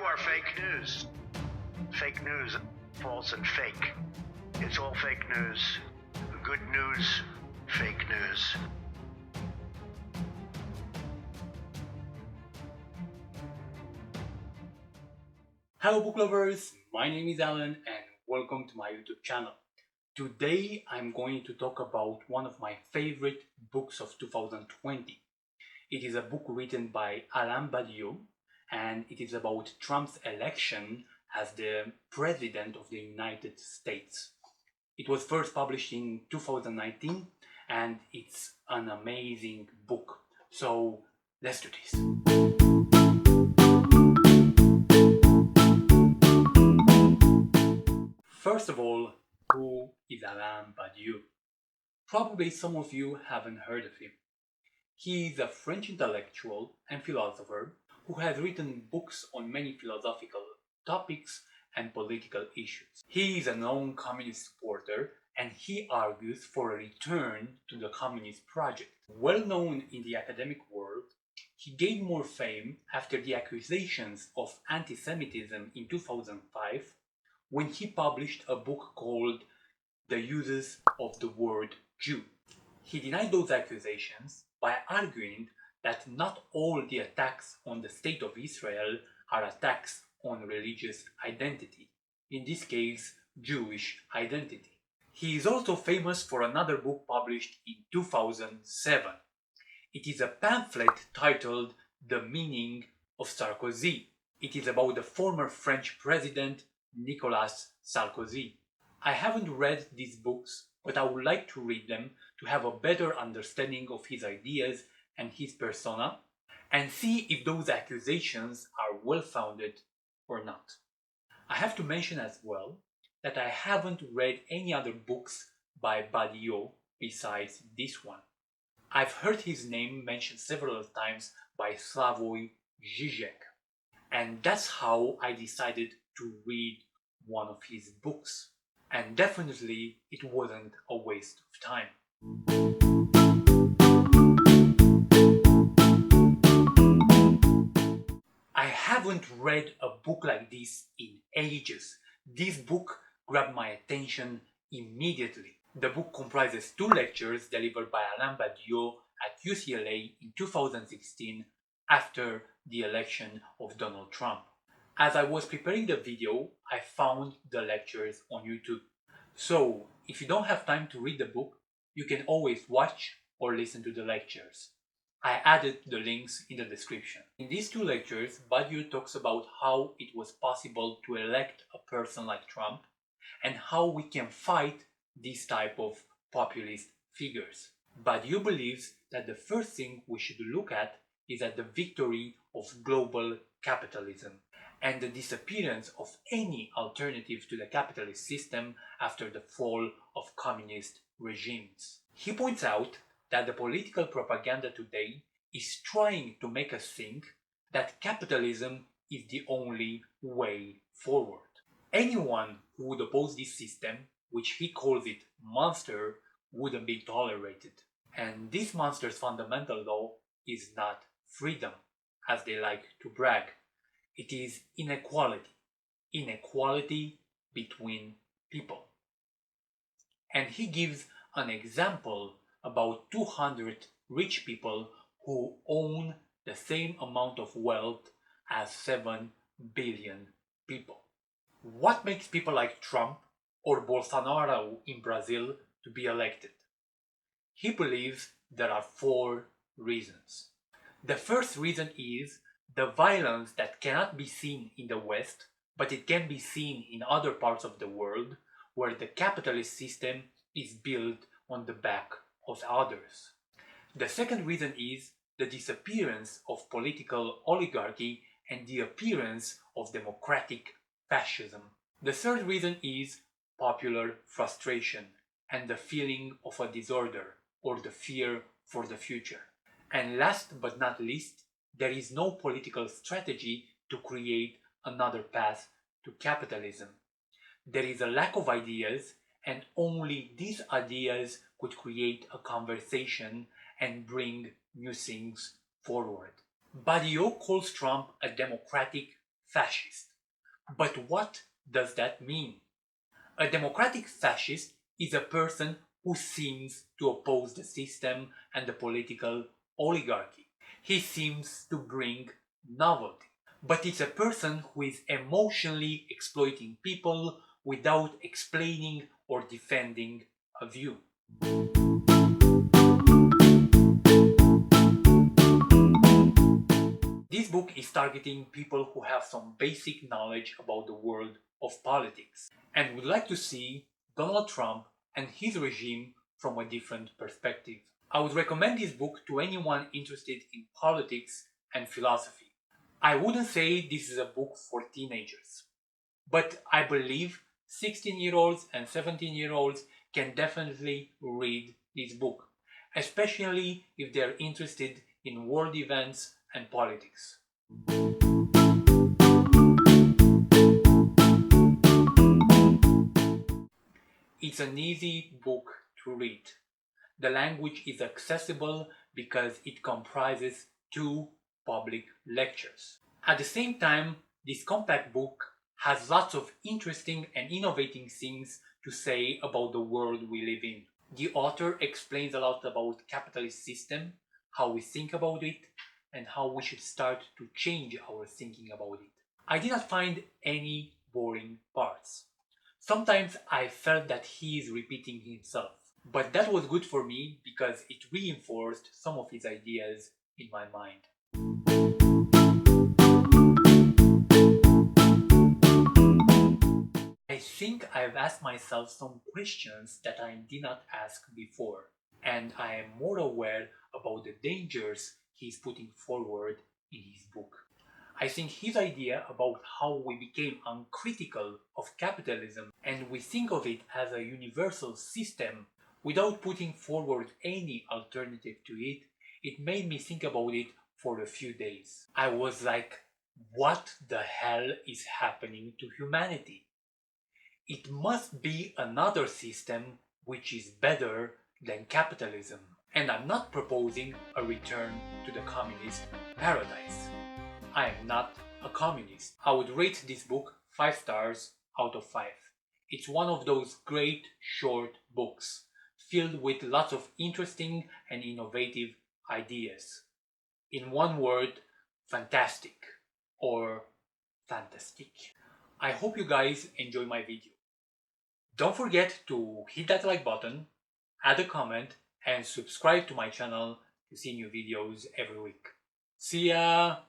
are fake news. Fake news, false and fake. It's all fake news. Good news, fake news. Hello book lovers, my name is Alan and welcome to my YouTube channel. Today I'm going to talk about one of my favorite books of 2020. It is a book written by Alain Badiou and it is about Trump's election as the President of the United States. It was first published in 2019 and it's an amazing book. So let's do this. First of all, who is Alain Badiou? Probably some of you haven't heard of him. He is a French intellectual and philosopher who has written books on many philosophical topics and political issues. He is a known communist supporter and he argues for a return to the communist project. Well known in the academic world, he gained more fame after the accusations of anti-Semitism in 2005 when he published a book called The Uses of the Word Jew. He denied those accusations by arguing that not all the attacks on the State of Israel are attacks on religious identity, in this case, Jewish identity. He is also famous for another book published in 2007. It is a pamphlet titled The Meaning of Sarkozy. It is about the former French president Nicolas Sarkozy. I haven't read these books, but I would like to read them to have a better understanding of his ideas and his persona, and see if those accusations are well-founded or not. I have to mention as well that I haven't read any other books by Badiou besides this one. I've heard his name mentioned several times by Slavoj Žižek, and that's how I decided to read one of his books. And definitely it wasn't a waste of time. I haven't read a book like this in ages. This book grabbed my attention immediately. The book comprises 2 lectures delivered by Alain Badiou at UCLA in 2016 after the election of Donald Trump. As I was preparing the video, I found the lectures on YouTube. So, if you don't have time to read the book, you can always watch or listen to the lectures. I added the links in the description. In these 2 lectures, Badiou talks about how it was possible to elect a person like Trump and how we can fight this type of populist figures. Badiou believes that the first thing we should look at is at the victory of global capitalism and the disappearance of any alternative to the capitalist system after the fall of communist regimes. He points out that the political propaganda today is trying to make us think that capitalism is the only way forward. Anyone who would oppose this system, which he calls it monster, wouldn't be tolerated. And this monster's fundamental law is not freedom, as they like to brag. It is inequality. Inequality between people. And he gives an example about 200 rich people who own the same amount of wealth as 7 billion people. What makes people like Trump or Bolsonaro in Brazil to be elected? He believes there are 4 reasons. The first reason is the violence that cannot be seen in the West, but it can be seen in other parts of the world where the capitalist system is built on the back of others. The second reason is the disappearance of political oligarchy and the appearance of democratic fascism. The third reason is popular frustration and the feeling of a disorder or the fear for the future. And last but not least, there is no political strategy to create another path to capitalism. There is a lack of ideas, and only these ideas could create a conversation and bring new things forward. Badiou calls Trump a democratic fascist. But what does that mean? A democratic fascist is a person who seems to oppose the system and the political oligarchy. He seems to bring novelty. But it's a person who is emotionally exploiting people without explaining or defending a view. This book is targeting people who have some basic knowledge about the world of politics and would like to see Donald Trump and his regime from a different perspective. I would recommend this book to anyone interested in politics and philosophy. I wouldn't say this is a book for teenagers, but I believe 16-year-olds and 17-year-olds can definitely read this book, especially if they're interested in world events and politics. It's an easy book to read. The language is accessible because it comprises 2 public lectures. At the same time, this compact book has lots of interesting and innovating things to say about the world we live in. The author explains a lot about capitalist system, how we think about it, and how we should start to change our thinking about it. I did not find any boring parts. Sometimes I felt that he is repeating himself, but that was good for me because it reinforced some of his ideas in my mind. I think I've asked myself some questions that I did not ask before, and I am more aware about the dangers he's putting forward in his book. I think his idea about how we became uncritical of capitalism and we think of it as a universal system without putting forward any alternative to it, it made me think about it for a few days. I was like, what the hell is happening to humanity? It must be another system which is better than capitalism. And I'm not proposing a return to the communist paradise. I am not a communist. I would rate this book 5 stars out of 5. It's one of those great short books filled with lots of interesting and innovative ideas. In one word, fantastic or fantastic. I hope you guys enjoy my video. Don't forget to hit that like button, add a comment, and subscribe to my channel to see new videos every week. See ya!